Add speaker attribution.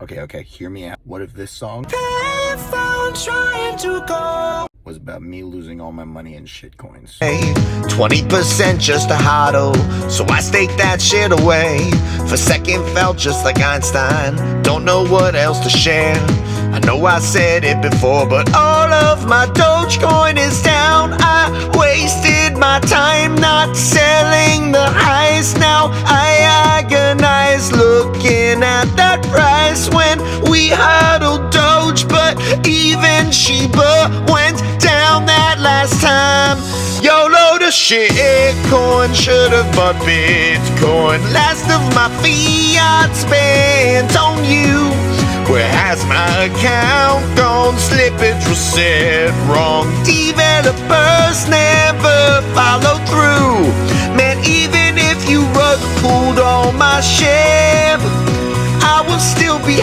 Speaker 1: Okay, hear me out. What if this song
Speaker 2: Payphone trying to go
Speaker 1: was about me losing all my money in shitcoins?
Speaker 2: 20% just a hodl, so I staked that shit away. For a second felt just like Einstein, don't know what else to share. I know I said it before, but all of my Dogecoin is down. I wasted my time not selling the highest. Now I agonize looking at that price when we hodled Doge, but even Shiba went down that last time. YOLO the shitcoin, should've bought Bitcoin. Last of my fiat spent on you. Where has my account gone? Slippage was set wrong. Developers never follow through. Man, even if you rug pulled on my ship, I will still be